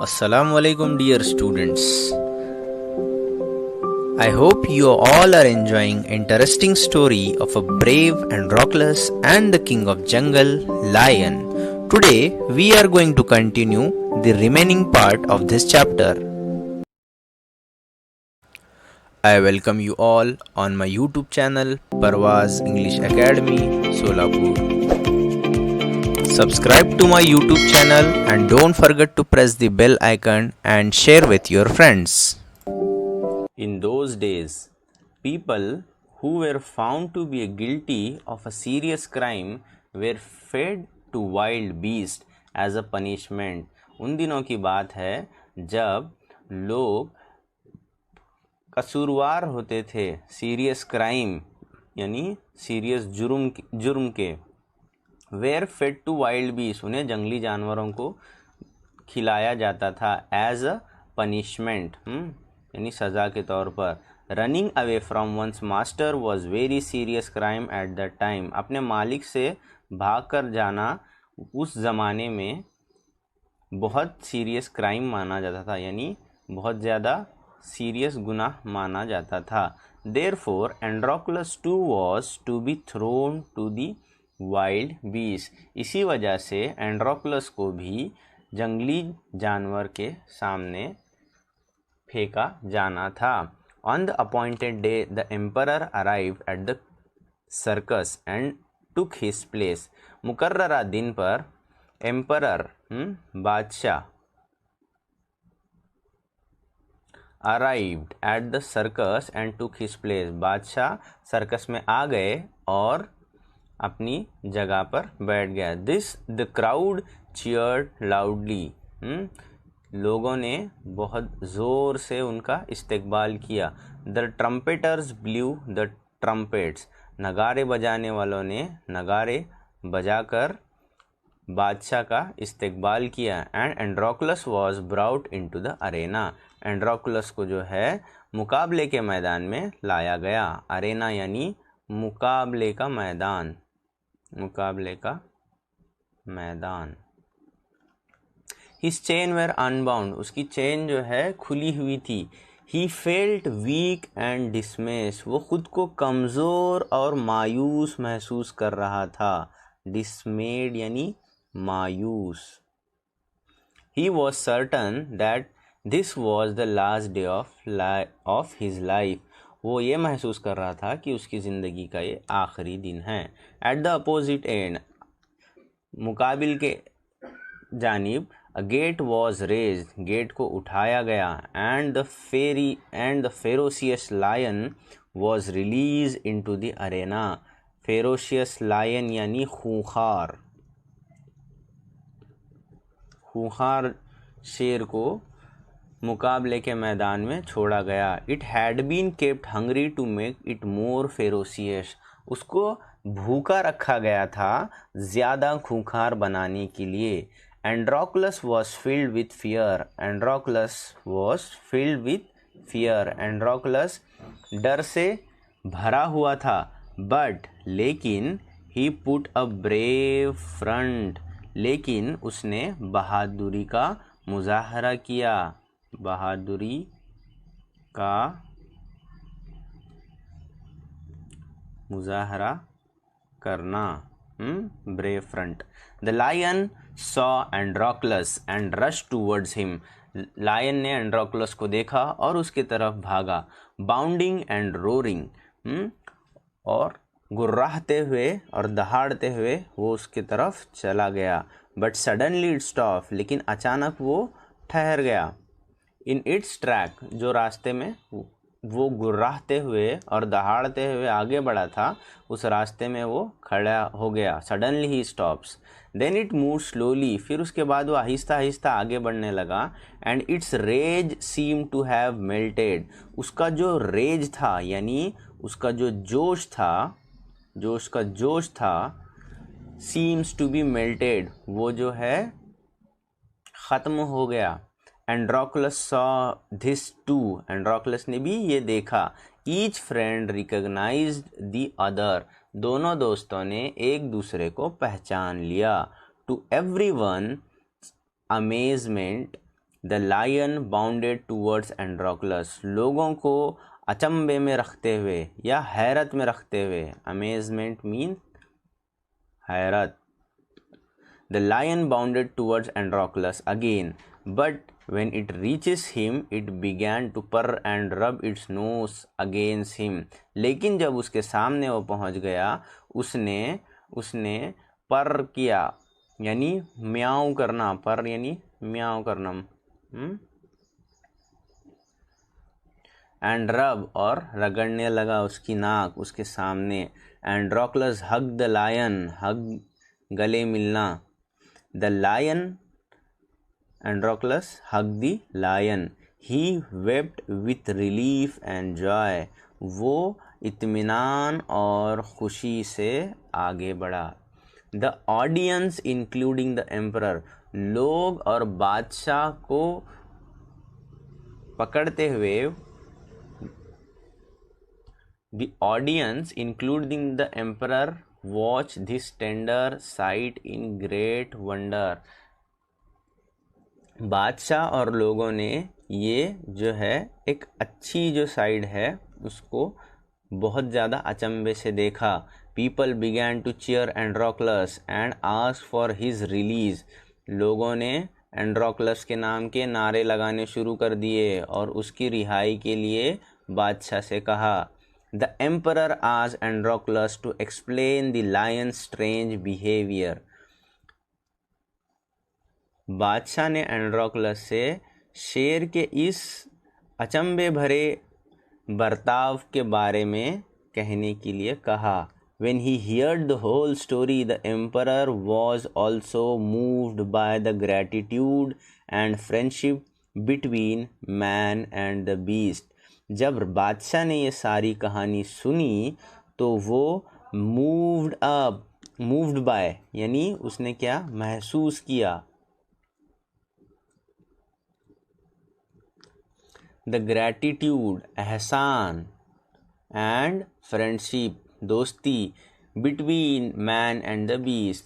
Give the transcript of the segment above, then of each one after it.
Assalamu alaikum, dear students. I hope you all are enjoying interesting story of a brave and rockless and the king of jungle, lion. Today we are going to continue the remaining part of this chapter. I welcome you all on my YouTube channel Parvaz English Academy, Solapur. Subscribe to my YouTube channel and don't forget to press the bell icon and share with your friends. In those days, people who were found to be guilty of a serious crime were fed to wild beasts as a punishment. उन दिनों की बात है जब लोग कसूरवार होते थे सीरियस क्राइम यानी सीरियस जुर्म के were fed to wild beasts, उन्हें जंगली जानवरों को खिलाया जाता था एज अ पनिशमेंट, यानी सज़ा के तौर पर. Running away from one's master was very serious crime at that time. अपने मालिक से भाग कर जाना उस ज़माने में बहुत सीरियस क्राइम माना जाता था, यानी बहुत ज़्यादा सीरियस गुनाह माना जाता था. Therefore Androcles too was to be thrown to the wild beast. इसी वजह से एंड्रोक्लस को भी जंगली जानवर के सामने फेंका जाना था. On the appointed day the emperor arrived at the circus and took his place. मुकर्ररा दिन पर एम्परर बादशाह arrived at the circus and took his place. बादशाह सर्कस में आ गए और अपनी जगह पर बैठ गया. This the crowd cheered loudly. लोगों ने बहुत ज़ोर से उनका इस्तकबाल किया. The trumpeters blew the trumpets. नगारे बजाने वालों ने नगारे बजाकर बादशाह का इस्तकबाल किया. And Androcles was brought into the arena. Androcles को जो है मुकाबले के मैदान में लाया गया. अरेना यानी मुकाबले का मैदान, मुकाबले का मैदान. His chain were unbound. उसकी चेन जो है खुली हुई थी. He felt weak and dismissed. वो खुद को कमज़ोर और मायूस महसूस कर रहा था. Dismayed यानी मायूस. He was certain that this was the last day of his life. वो ये महसूस कर रहा था कि उसकी ज़िंदगी का ये आखिरी दिन है. एट द अपोजिट एंड, मुकाबिल के जानिब, a gate was raised. Gate को उठाया गया. And the ferocious lion was release into the arena. Ferocious lion यानी खूंखार शेर को मुकाबले के मैदान में छोड़ा गया. It had been kept hungry to make it more ferocious. उसको भूखा रखा गया था ज़्यादा खूंखार बनाने के लिए. एंड्रोक्लस वॉज फिल्ड विथ फियर. एंड्रोक्लस डर से भरा हुआ था. बट लेकिन ही पुट अ ब्रेव फ्रंट. लेकिन उसने बहादुरी का मुजाहरा किया. बहादुरी का मुजाहरा करना, brave front. The lion saw Androcles and rush towards him. Lion ने एंड्रोक्लस को देखा और उसकी तरफ भागा. बाउंडिंग एंड रोरिंग, और गुर्राहते हुए और दहाड़ते हुए वो उसकी तरफ चला गया. But suddenly it stop. लेकिन अचानक वो ठहर गया. इन इट्स ट्रैक, जो रास्ते में वो गुर्राहते हुए और दहाड़ते हुए आगे बढ़ा था, उस रास्ते में वो खड़ा हो गया. सडनली ही stops. Then it move slowly. फिर उसके बाद वो आहिस्ता आहिस्ता आगे बढ़ने लगा. And its rage seem to have melted. उसका जो रेज था यानी उसका जो जोश था, सीम्स टू बी मेल्टेड, वो जो है ख़त्म हो गया. Androcles saw this too. Androcles ने भी ये देखा. Each friend recognised the other. दोनों दोस्तों ने एक दूसरे को पहचान लिया. To everyone amazement the lion bounded towards Androcles, लोगों को अचंभे में रखते हुए या हैरत में रखते हुए, अमेजमेंट मीन हैरत. The lion bounded towards Androcles again, but when it reaches him it began to purr and rub its nose against him. लेकिन जब उसके सामने वो पहुंच गया, उसने पर किया, यानी म्याऊ करना, पर यानी म्याऊ करना, एंड रब और रगड़ने लगा उसकी नाक उसके सामने. एंड्रोक्लस हग द लायन, हग गले मिलना. The lion, Androclus hugged the lion. He wept with relief and joy. वो इत्मीनान और खुशी से आगे बढ़ा. The audience including the emperor, लोग और बादशाह को पकड़ते हुए, the audience including the emperor watched this tender sight in great wonder. बादशाह और लोगों ने ये जो है एक अच्छी जो साइड है उसको बहुत ज़्यादा अचंभे से देखा. People began to cheer Androcles and ask for his release, लोगों ने एंड्रोक्लस के नाम के नारे लगाने शुरू कर दिए और उसकी रिहाई के लिए बादशाह से कहा. The emperor asked Androcles to explain the lion's strange behaviour, बादशाह ने एंड्रोक्लस से शेर के इस अचंभे भरे बर्ताव के बारे में कहने के लिए कहा. When he heard the whole story, the emperor was also moved by the gratitude and friendship between man and the beast. जब बादशाह ने ये सारी कहानी सुनी तो वो moved by यानी उसने क्या महसूस किया. द ग्रैटिट्यूड एहसान, एंड फ्रेंडशिप दोस्ती, between man and the beast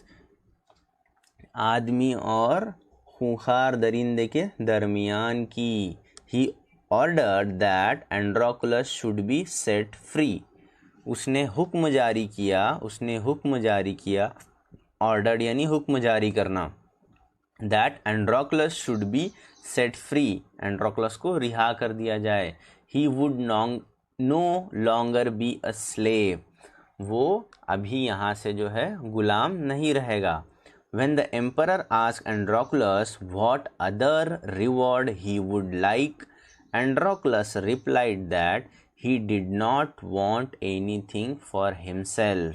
आदमी और खूंखार दरिंदे के दरमियान की. He ordered that Androcles should be set free, उसने हुक्म जारी किया, ऑर्डर्ड यानी हुक्म जारी करना. That Androcles should be set free, Androcles को रिहा कर दिया जाए. He would no longer be a slave, वो अभी यहाँ से जो है गुलाम नहीं रहेगा. When the emperor asked Androclus what other reward he would like, Androclus replied that he did not want anything for himself.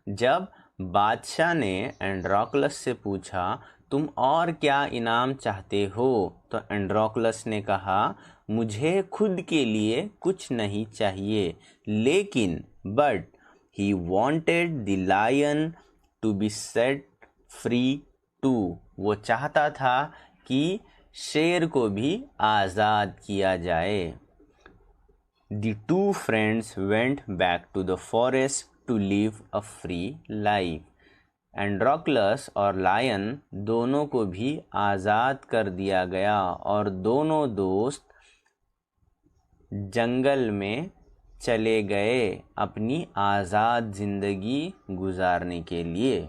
जब बादशाह ने एंड्रोक्लस से पूछा तुम और क्या इनाम चाहते हो, तो एंड्रोक्लस ने कहा मुझे खुद के लिए कुछ नहीं चाहिए, लेकिन but he wanted the lion to be set free too, वो चाहता था कि शेर को भी आज़ाद किया जाए. The two friends went back to the forest to live a free life. Androcles और लायन दोनों को भी आज़ाद कर दिया गया और दोनों दोस्त जंगल में चले गए अपनी आज़ाद ज़िंदगी गुजारने के लिए.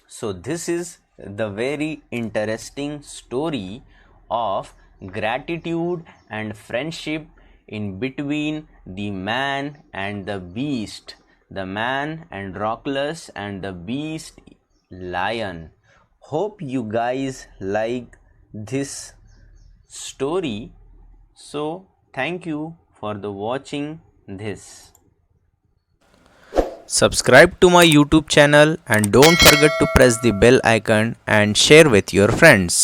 So this is the very interesting story of gratitude and friendship in between the man and the beast, the man Androclus and the beast lion. Hope you guys like this story. So thank you for the watching this. Subscribe to my YouTube channel and don't forget to press the bell icon and share with your friends.